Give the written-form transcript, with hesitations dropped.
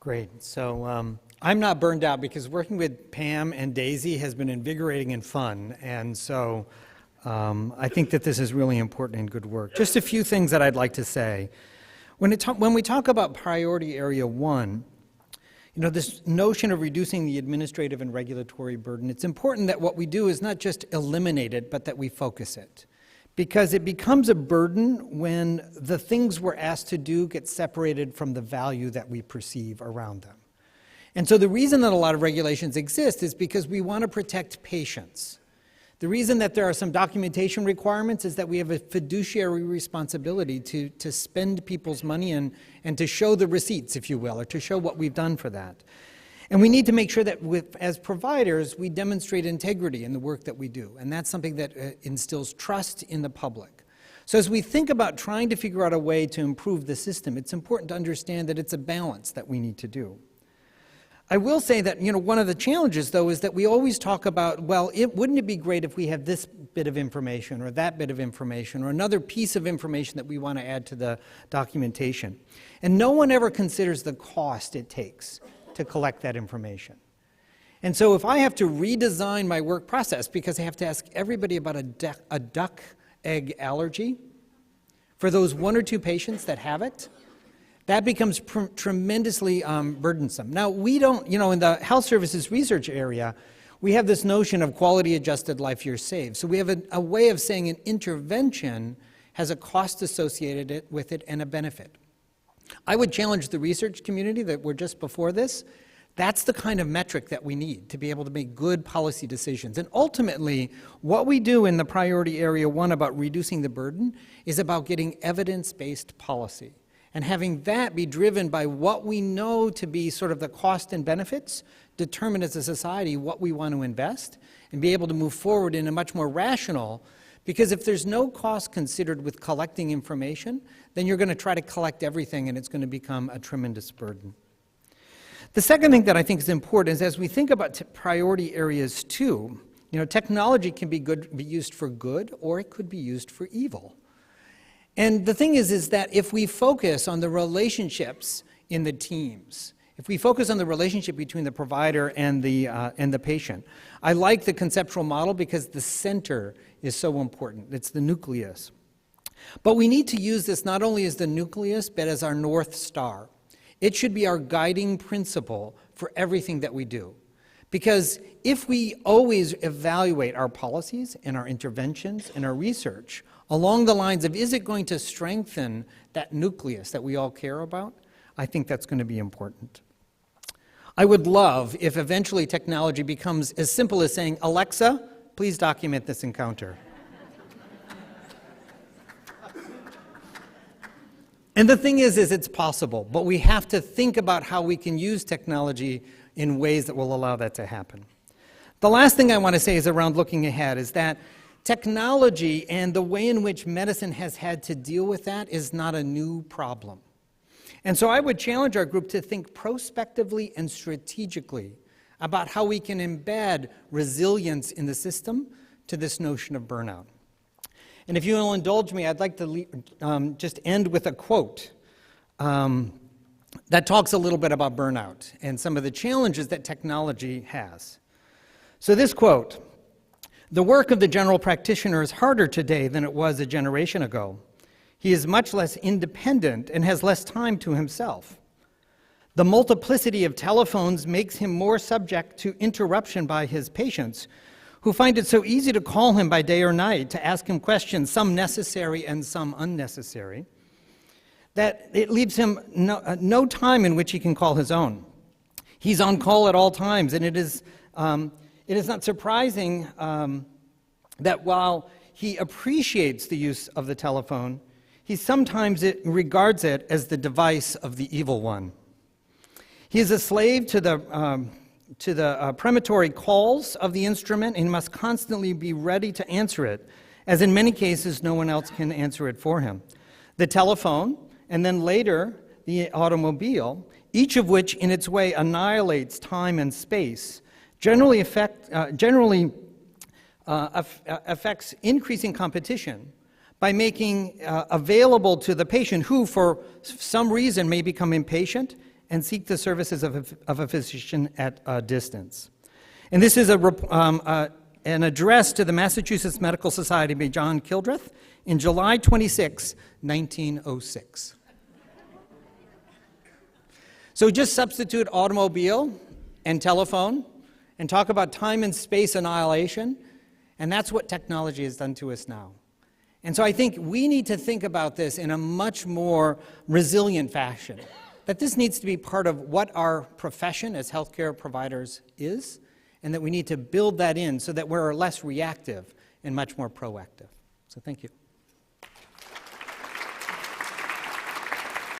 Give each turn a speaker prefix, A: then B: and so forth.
A: Great. So I'm not burned out because working with Pam and Daisy has been invigorating and fun. And so I think that this is really important and good work. Just a few things that I'd like to say. When we talk about priority area 1, this notion of reducing the administrative and regulatory burden, it's important that what we do is not just eliminate it, but that we focus it. Because it becomes a burden when the things we're asked to do get separated from the value that we perceive around them. And so the reason that a lot of regulations exist is because we want to protect patients. The reason that there are some documentation requirements is that we have a fiduciary responsibility to spend people's money and to show the receipts, if you will, or to show what we've done for that. And we need to make sure that as providers, we demonstrate integrity in the work that we do. And that's something that instills trust in the public. So as we think about trying to figure out a way to improve the system, it's important to understand that it's a balance that we need to do. I will say that, one of the challenges, though, is that we always talk about, well, wouldn't it be great if we had this bit of information or that bit of information or another piece of information that we want to add to the documentation. And no one ever considers the cost it takes to collect that information. And so if I have to redesign my work process because I have to ask everybody about a duck egg allergy for those 1 or 2 patients that have it, that becomes tremendously burdensome. Now, we don't, in the health services research area, we have this notion of quality adjusted life years saved. So we have a way of saying an intervention has a cost associated with it and a benefit. I would challenge the research community that we're just before this. That's the kind of metric that we need to be able to make good policy decisions. And ultimately, what we do in the priority area 1 about reducing the burden is about getting evidence-based policy and having that be driven by what we know to be sort of the cost and benefits, determine as a society what we want to invest, and be able to move forward in a much more rational. Because if there's no cost considered with collecting information, then you're going to try to collect everything and it's going to become a tremendous burden. The second thing that I think is important is as we think about priority areas 2, technology can be used for good or it could be used for evil. And the thing is that if we focus on the relationships in the teams, if we focus on the relationship between the provider and the patient, I like the conceptual model because the center is so important. It's the nucleus. But we need to use this not only as the nucleus, but as our North Star. It should be our guiding principle for everything that we do. Because if we always evaluate our policies and our interventions and our research along the lines of, is it going to strengthen that nucleus that we all care about? I think that's going to be important. I would love if eventually technology becomes as simple as saying, Alexa, please document this encounter. And the thing is it's possible, but we have to think about how we can use technology in ways that will allow that to happen. The last thing I want to say is around looking ahead is that technology and the way in which medicine has had to deal with that is not a new problem. And so I would challenge our group to think prospectively and strategically about how we can embed resilience in the system to this notion of burnout. And if you will indulge me, I'd like to just end with a quote that talks a little bit about burnout and some of the challenges that technology has. So this quote, "The work of the general practitioner is harder today than it was a generation ago. He is much less independent and has less time to himself. The multiplicity of telephones makes him more subject to interruption by his patients, who find it so easy to call him by day or night to ask him questions, some necessary and some unnecessary, that it leaves him no time in which he can call his own. He's on call at all times, and it is not surprising that while he appreciates the use of the telephone, he sometimes regards it as the device of the evil one. He is a slave to the premonitory calls of the instrument and must constantly be ready to answer it, as in many cases no one else can answer it for him. The telephone, and then later the automobile, each of which in its way annihilates time and space, generally affects increasing competition by making available to the patient who, for some reason, may become impatient and seek the services of a physician at a distance. And this is an address to the Massachusetts Medical Society by John Kildreth in July 26, 1906. So just substitute automobile and telephone and talk about time and space annihilation, and that's what technology has done to us now. And so I think we need to think about this in a much more resilient fashion, that this needs to be part of what our profession as healthcare providers is, and that we need to build that in so that we're less reactive and much more proactive. So thank you.